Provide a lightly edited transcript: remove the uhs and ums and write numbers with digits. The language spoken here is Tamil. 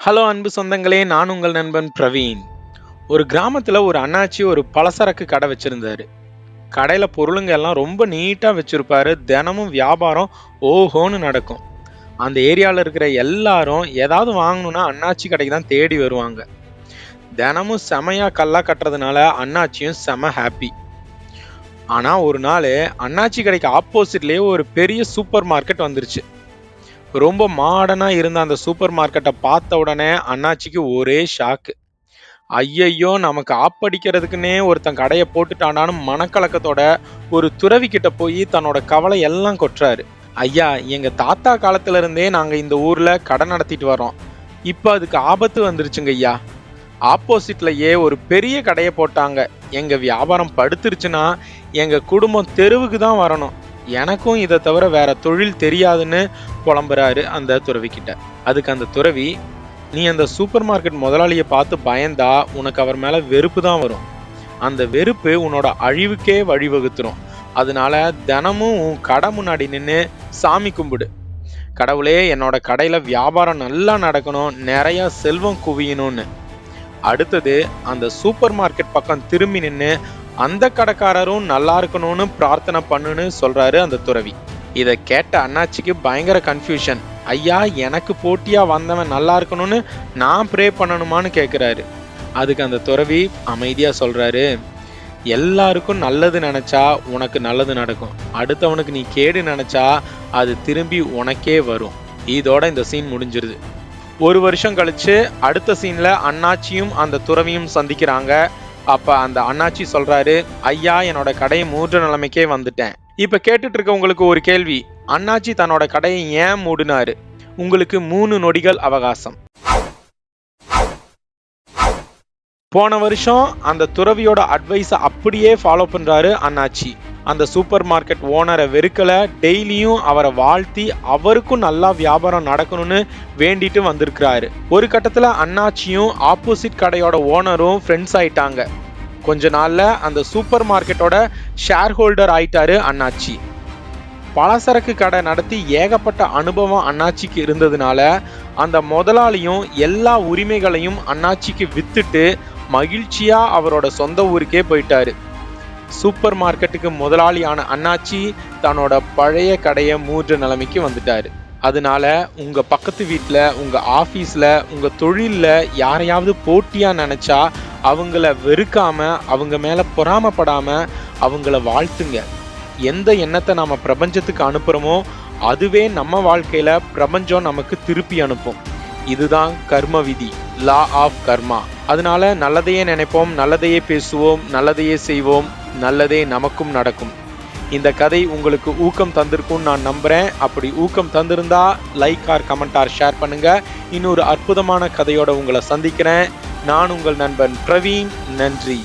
ஹலோ அன்பு சொந்தங்களே, நான் உங்கள் நண்பன் பிரவீன். ஒரு கிராமத்துல ஒரு அண்ணாச்சி ஒரு பலசரக்கு கடை வச்சிருந்தாரு. கடையில பொருளுங்க எல்லாம் ரொம்ப நீட்டா வச்சிருப்பாரு. தினமும் வியாபாரம் ஓஹோன்னு நடக்கும். அந்த ஏரியால இருக்கிற எல்லாரும் ஏதாவது வாங்கணும்னா அண்ணாச்சி கடைக்கு தான் தேடி வருவாங்க. தினமும் செமையா கல்லா கட்டுறதுனால அண்ணாச்சியும் செம ஹாப்பி. ஆனா ஒரு நாள் அண்ணாச்சி கடைக்கு ஆப்போசிட்லயே ஒரு பெரிய சூப்பர் மார்க்கெட் வந்துருச்சு. ரொம்ப மாடர்னா இருந்த அந்த சூப்பர் மார்க்கெட்டை பார்த்த உடனே அண்ணாச்சிக்கு ஒரே ஷாக்கு. ஐயையோ, நமக்கு ஆப்படிக்கிறதுக்குன்னே ஒருத்தன் கடையை போட்டுட்டானான்னு மனக்கலக்கத்தோட ஒரு துறவி கிட்ட போய் தன்னோட கவலை எல்லாம் கொட்டுறாரு. ஐயா, எங்க தாத்தா காலத்துல இருந்தே நாங்க இந்த ஊர்ல கடை நடத்திட்டு வரோம். இப்ப அதுக்கு ஆபத்து வந்துருச்சுங்க ஐயா. ஆப்போசிட்லயே ஒரு பெரிய கடையை போட்டாங்க. எங்க வியாபாரம் படுத்துருச்சுன்னா எங்க குடும்பம் தெருவுக்கு தான் வரணும். எனக்கும் இதை தவிர வேற தொழில் தெரியாதுன்னு புலம்புறாரு அந்த துறவி கிட்ட. அதுக்கு அந்த துறவி, நீ அந்த சூப்பர் மார்க்கெட் முதலாளியை பார்த்து பயந்தா உனக்கு அவர் மேல வெறுப்பு தான் வரும். அந்த வெறுப்பு உன்னோட அழிவுக்கே வழிவகுத்துரும். அதனால தினமும் உன் கடை முன்னாடி நின்று சாமி கும்பிடு. கடவுளே, என்னோட கடையில வியாபாரம் நல்லா நடக்கணும், நிறைய செல்வம் குவியணும்னு. அடுத்தது அந்த சூப்பர் மார்க்கெட் பக்கம் திரும்பி நின்று அந்த கடைக்காரரும் நல்லா இருக்கணும்னு பிரார்த்தனை பண்ணுன்னு சொல்றாரு அந்த துறவி. இதை கேட்ட அண்ணாச்சிக்கு பயங்கர கன்ஃபியூஷன். ஐயா, எனக்கு போட்டியா வந்தவன் நல்லா இருக்கணும்னு நான் ப்ரே பண்ணணுமான்னு கேட்குறாரு. அதுக்கு அந்த துறவி அமைதியா சொல்றாரு, எல்லாருக்கும் நல்லது நினைச்சா உனக்கு நல்லது நடக்கும். அடுத்தவனுக்கு நீ கேடு நினைச்சா அது திரும்பி உனக்கே வரும். இதோட இந்த சீன் முடிஞ்சிருது. ஒரு வருஷம் கழிச்சு அடுத்த சீன்ல அண்ணாச்சியும் அந்த துறவியும் சந்திக்கிறாங்க. அப்ப அந்த அண்ணாச்சி சொல்றாரு, ஐயா, என்னோட கடையை மூடுற நிலைமைக்கே வந்துட்டேன். இப்ப கேட்டுட்டு இருக்க உங்களுக்கு ஒரு கேள்வி, அண்ணாச்சி தன்னோட கடையை ஏன் மூடினாரு? உங்களுக்கு 3 நொடிகள் அவகாசம். போன வருஷம் அந்த துறவியோட அட்வைஸை அப்படியே ஃபாலோ பண்றாரு அண்ணாச்சி. அந்த சூப்பர் மார்க்கெட் ஓனரை வெறுக்கல, டெய்லியும் அவரை வாழ்த்தி அவருக்கும் நல்லா வியாபாரம் நடக்கணும்னு வேண்டிட்டு வந்திருக்கிறாரு. ஒரு கட்டத்துல அண்ணாச்சியும் ஆப்போசிட் கடையோட ஓனரும் ஃப்ரெண்ட்ஸ் ஆயிட்டாங்க. கொஞ்ச நாள்ல அந்த சூப்பர் மார்க்கெட்டோட ஷேர் ஹோல்டர் ஆயிட்டாரு அண்ணாச்சி. பலசரக்கு கடை நடத்தி ஏகப்பட்ட அனுபவம் அண்ணாச்சிக்கு இருந்ததுனால அந்த முதலாளியும் எல்லா உரிமைகளையும் அண்ணாச்சிக்கு வித்துட்டு மகிழ்ச்சியா அவரோட சொந்த ஊருக்கே போயிட்டாரு. சூப்பர் மார்க்கெட்டுக்கு முதலாளியான அண்ணாச்சி தன்னோட பழைய கடையை மூடுற நிலைமைக்கு வந்துட்டாரு. அதனால உங்க பக்கத்து வீட்டில், உங்க ஆஃபீஸில், உங்க தொழிலில் யாரையாவது போட்டியா நினைச்சா அவங்கள வெறுக்காம, அவங்க மேல பொறாமப்படாம அவங்கள வாழ்த்துங்க. எந்த எண்ணத்தை நாம பிரபஞ்சத்துக்கு அனுப்புறோமோ அதுவே நம்ம வாழ்க்கையில பிரபஞ்சம் நமக்கு திருப்பி அனுப்பும். இதுதான் கர்ம விதி, லா ஆஃப் கர்மா. அதனால நல்லதையே நினைப்போம், நல்லதையே பேசுவோம், நல்லதையே செய்வோம், நல்லதே நமக்கும் நடக்கும். இந்த கதை உங்களுக்கு ஊக்கம் தந்திருக்கும்னு நான் நம்புறேன். அப்படி ஊக்கம் தந்திருந்தா like or comment or share பண்ணுங்க. இன்னொரு அற்புதமான கதையோட உங்களை சந்திக்கிறேன். நான் உங்கள் நண்பன் பிரவீன். நன்றி.